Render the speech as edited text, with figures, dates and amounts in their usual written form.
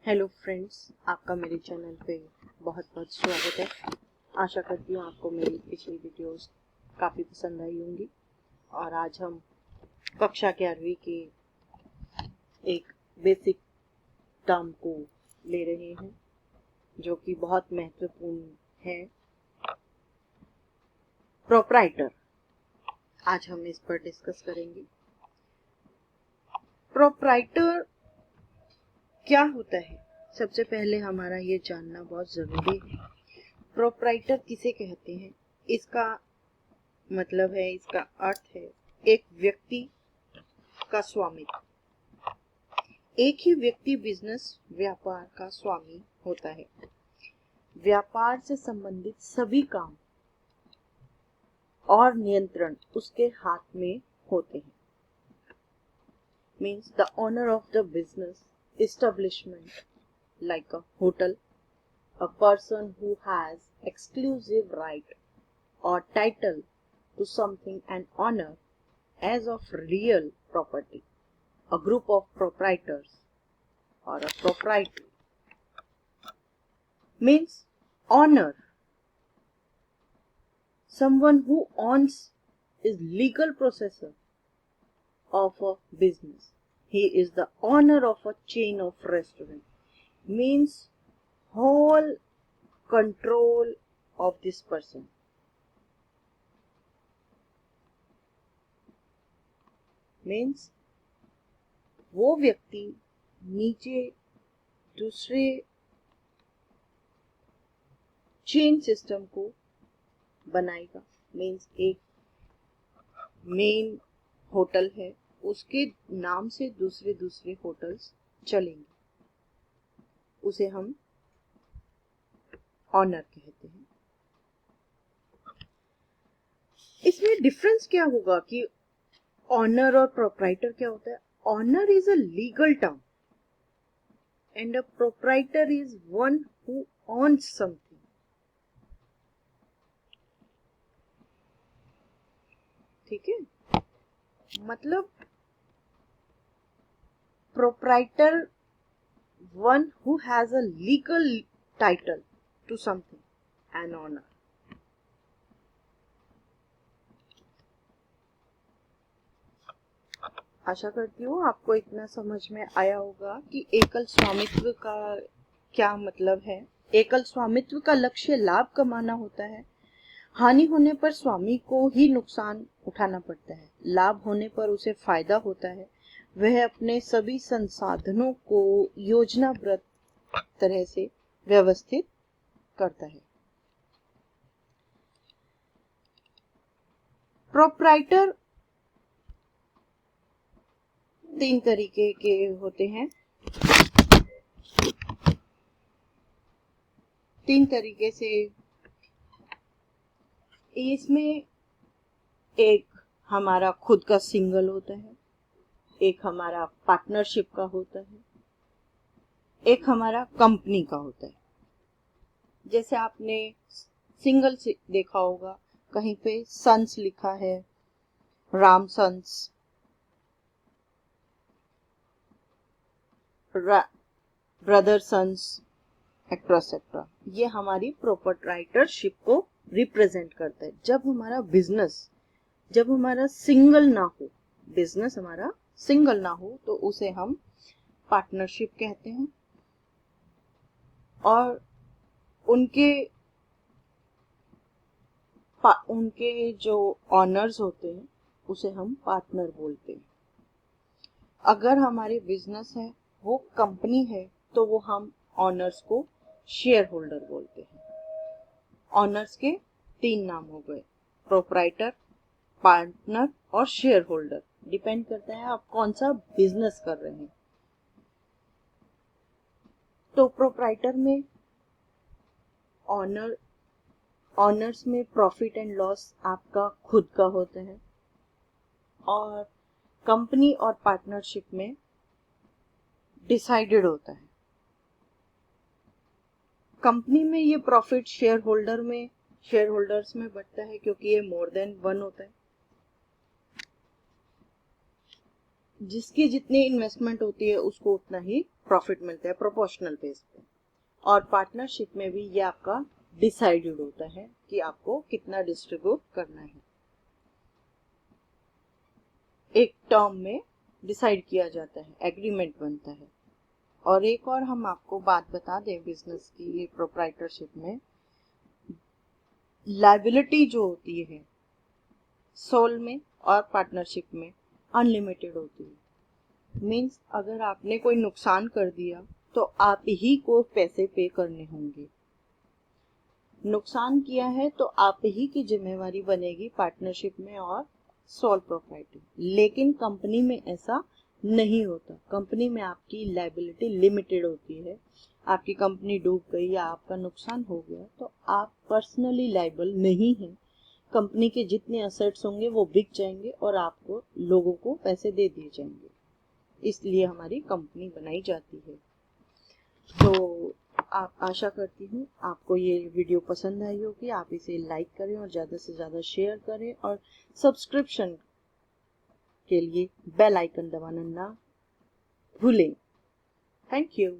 Hello friends, आपका मेरे channel पे बहुत बहुत स्वागत है। आशा करती हूँ आपको मेरी पिछली वीडियोस काफ़ी पसंद आई होंगी। और आज हम कक्षा 11वीं के एक बेसिक टर्म को ले रहे हैं जो कि बहुत महत्वपूर्ण है, प्रोप्राइटर। आज हम इस पर डिस्कस करेंगे। प्रोप्राइटर क्या होता है? सबसे पहले हमारा ये जानना बहुत ज़रूरी है। प्रोप्राइटर किसे कहते हैं? इसका मतलब है, इसका अर्थ है एक व्यक्ति का स्वामित्व। एक ही व्यक्ति बिजनेस व्यापार का स्वामी होता है। व्यापार से संबंधित सभी काम और नियंत्रण उसके हाथ में होते हैं। Means the owner of the business establishment like a hotel, a person who has exclusive right or title to something and honor as of real property, a group of proprietors or a proprietary means honor. Someone who owns is legal possessor of a business. He is the owner of a chain of restaurant. Means whole control of this person. Means वो व्यक्ति नीचे दूसरे chain system को बनाएगा। Means एक main hotel है, उसके नाम से दूसरे दूसरे होटल्स चलेंगे, उसे हम ऑनर कहते हैं। इसमें डिफरेंस क्या होगा कि ऑनर और प्रोप्राइटर क्या होता है? Owner is a legal term and a proprietor is one who owns something. ठीक है, मतलब proprietor one who has a legal title to something and owner. आशा करती हूँ आपको इतना समझ में आया होगा कि एकल स्वामित्व का क्या मतलब है। एकल स्वामित्व का लक्ष्य लाभ कमाना होता है। हानि होने पर स्वामी को ही नुकसान उठाना पड़ता है, लाभ होने पर उसे फायदा होता है। वह अपने सभी संसाधनों को योजनाबद्ध तरह से व्यवस्थित करता है। प्रोप्राइटर तीन तरीके के होते हैं, तीन तरीके से। इसमें एक हमारा खुद का सिंगल होता है, एक हमारा पार्टनरशिप का होता है, एक हमारा कंपनी का होता है। जैसे आपने सिंगल से देखा होगा, कहीं पे सन्स लिखा है, Ram sons, brother sons, etcetera. ये हमारी प्रोप्राइटरशिप को रिप्रेजेंट करता है। जब हमारा बिजनेस, जब हमारा सिंगल ना हो, बिजनेस हमारा सिंगल ना हो, तो उसे हम पार्टनरशिप कहते हैं। और उनके जो ऑनर्स होते हैं उसे हम पार्टनर बोलते हैं। अगर हमारे बिजनेस है, वो कंपनी है, तो वो हम ऑनर्स को शेयर होल्डर बोलते हैं। ऑनर्स के तीन नाम हो गए, प्रोप्राइटर, पार्टनर और शेयर होल्डर। डिपेंड करता है आप कौन सा बिजनेस कर रहे हैं। तो प्रोप्राइटर में ऑनर्स में प्रॉफिट एंड लॉस आपका खुद का होता है, और कंपनी और पार्टनरशिप में डिसाइडेड होता है। कंपनी में ये प्रॉफिट शेयर होल्डर्स में बढ़ता है, क्योंकि ये मोर देन वन होता है। जिसकी जितनी इन्वेस्टमेंट होती है उसको उतना ही प्रॉफिट मिलता है प्रोपोर्शनल बेस पे। और पार्टनरशिप में भी ये आपका डिसाइडेड होता है कि आपको कितना डिस्ट्रीब्यूट करना है, एक टर्म में डिसाइड किया जाता है, एग्रीमेंट बनता है। और एक और हम आपको बात बता दें बिजनेस की, ये प्रोप्राइटरशिप में लायबिलिटी जो होती है सोल में और पार्टनरशिप में अनलिमिटेड होती है। मीन्स अगर आपने कोई नुकसान कर दिया तो आप ही को पैसे पे करने होंगे। नुकसान किया है तो आप ही की जिम्मेवारी बनेगी पार्टनरशिप में और सोल प्रोप्राइटर। लेकिन कंपनी में ऐसा नहीं होता। कंपनी में आपकी लायबिलिटी लिमिटेड होती है। आपकी कंपनी डूब गई या आपका नुकसान हो गया तो आप पर्सनली लायबल नहीं हैं। कंपनी के जितने असेट्स होंगे वो बिक जाएंगे और आपको लोगों को पैसे दे दिए जाएंगे। इसलिए हमारी कंपनी बनाई जाती है। तो आप आशा करती हूँ आपको ये वीडियो पसंद आई होगी। आप इसे लाइक करें और ज़्यादा से ज़्यादा शेयर करें और सब्सक्रिप्शन के लिए बेल आइकन दबाना ना भूलें। Thank you.